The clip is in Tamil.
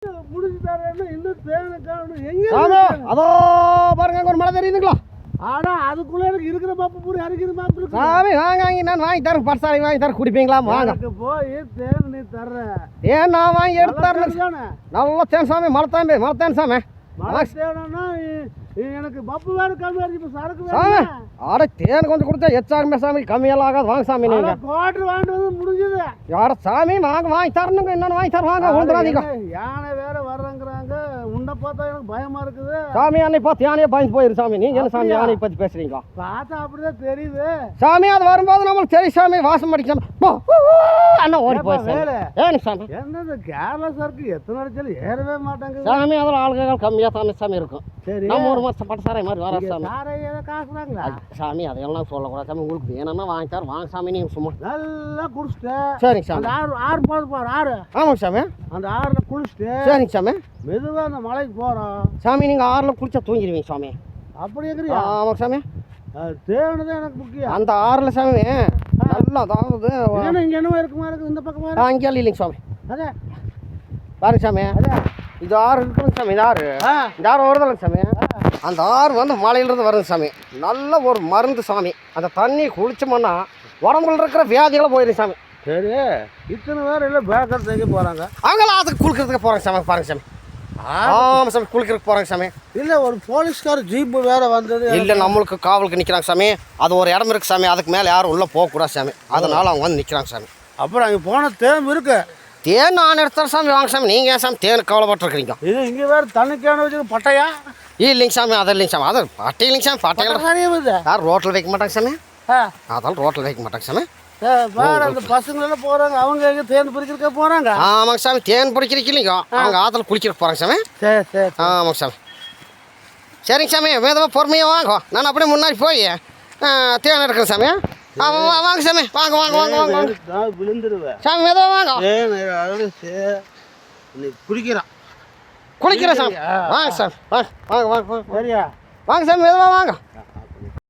முடிச்சு தரேன்னு இன்னும் தேனை காணும் எங்க அதோ பாருங்க ஒரு மழை தெரியுதுங்களா? ஆனா அதுக்குள்ள எனக்கு இருக்கிற மாப்பு பூரி அரைக்கிற மாப்பு சாமி வாங்க வாங்கி நான் வாங்கி தரேன், பர்சாலி வாங்கி தரேன், குடிப்பீங்களா? வாங்க போய் தேன் நீ தர்ற தேன் நான் வாங்கி எடுத்து தரேன். நல்ல தேன் சாமி, மழை தேன் சாமி. மழை தேவைன்னா எனக்கு பப்பு வேறு கம்மியாக இருக்கு. இப்போ சரக்கு சாமி ஆட தேன் கொஞ்சம் கொடுத்தா எச்சாகுமே சாமி, கம்மியெல்லாம் ஆகாது. வாங்க சாமி நீங்க குவாட்டர் வாங்கிட்டு வந்து முடிஞ்சது. யார சாமி வாங்க வாங்கி தரணுங்க, என்னன்னு வாங்கி தர வாங்க. ஒன்றாதீங்க யானை வேற வர்றங்கிறாங்க. உன்னை பார்த்தா எனக்கு பயமா இருக்குது சாமி. அன்னை பார்த்து யானையை பயந்து போயிரு சாமி. நீங்க என்ன சாமி யானையை பற்றி பேசுறீங்க? பார்த்தா அப்படிதான் தெரியுது சாமி. அது வரும்போது நம்மளுக்கு தெரியும் சாமி, வாசம் அடிக்கலாம் அண்ணா ஓடி போய் ஏன்னு சாமி. என்னது கேரளா சரக்கு எத்தனை அடிச்சாலும் ஏறவே மாட்டாங்க சாமி. அதில் ஆளுகள் கம்மியாக தானே சாமி இருக்கும். சரி நம்ம ஒரு மாதம் பட்ட சாரை மாதிரி வர சாமி. காசுறாங்களா சாமி அதெல்லாம் சொல்லக்கூடாது சாமி. உங்களுக்கு என்னன்னா வாங்கி தர வாங்க சாமி. நீங்கள் சும்மா நல்லா குடிச்சிட்டேன். சரிங்க சாமி. ஆறு போது பாரு, ஆறு. ஆமாங்க சாமி. அந்த ஆறுல குளிச்சுட்டு சரிங்க சாமி. மெதுவா அந்த மலைக்கு போறோம் சாமி. நீங்கள் ஆறில் குளிச்சா தூங்கிடுவீங்க சாமி. அப்படி இருக்கிறியா? ஆமாங்க சாமி. தேவனு தான் எனக்கு முக்கியம். அந்த ஆறில் சாமி நல்லா அதாவது இங்கே என்னவோ இருக்குமா இருக்குது இந்த பக்கம் அங்கே இல்லைங்க சாமி. அதே பாருங்க சாமி. இது ஆறு இருக்குங்க சாமி. இந்த ஆறு வருதலைங்க சாமி. அந்த ஆறு வந்து மலையிலிருந்து வருங்க சாமி. நல்ல ஒரு மருந்து சாமி. அந்த தண்ணி குளிச்சோம்னா உடம்புல இருக்கிற வியாதியெல்லாம் போயிடும் சாமி. சரி இத்தனை பேர் இல்லை பேக்கர் எங்கே போகிறாங்க? அவங்களாம் அதுக்கு குளிக்கிறதுக்கு போகிறாங்க சாமி. பாருங்க சாமி. ஆமாம் சாமி, குளிக்கிறதுக்கு போகிறாங்க சாமி. இல்லை ஒரு போலீஸ்கார் ஜீப்பு வேறு வந்தது. இல்லை நம்மளுக்கு காவலுக்கு நிற்கிறாங்க சாமி. அது ஒரு இடம் இருக்குது சாமி. அதுக்கு மேலே யாரும் உள்ளே போகக்கூடாது சாமி. அதனால அவங்க வந்து நிற்கிறாங்க சாமி. அப்புறம் அங்கே போன தேம் இருக்கு. தேன் நான் எடுத்துறேன் சாமி. வாங்க சாமி. நீங்கள் ஏன் சாமி தேனுக்கு கவலைப்பட்டுருக்கிறீங்க? இது இங்கே வேறு தண்ணிக்கான வச்சு பட்டையா? இல்லைங்க சாமி. அது இல்லைங்க சாமி. அது பட்டை இல்லைங்க சாமி. பட்டைகள் யார் ரோட்டில் வைக்க மாட்டாங்க சாமி. அதெல்லாம் ரோட்டில் வைக்க மாட்டாங்க சாமி. வேறு அந்த பசங்களெல்லாம் போகிறாங்க. அவங்க எங்கே தேன் பிடிக்கிறக்க போகிறாங்க. ஆமாங்க சாமி. தேன் பிடிக்கிறக்கு இல்லைங்க, அவங்க ஆற்றுல குளிக்கிறக்கு போகிறாங்க சாமி. சரி சரி ஆமாங்க சாமி. சரிங்க சாமி. மெதுவாக பொறுமையாக வாங்க. நான் அப்படியே முன்னாடி போய் தேன் எடுக்கிறேன் சாமி. வாங்க சாமி. வாங்க வாங்க வாங்க வாங்க வாங்க. விழுந்துருவேன் சாமி. மெதுவாக வாங்க. குடிக்கிறான் குளிக்கிறேன் சாமி. வாங்க சாமி. வாங்க வாங்க வாங்க வாங்க. சரியா? வாங்க சாமி. மெதுவாக வாங்க.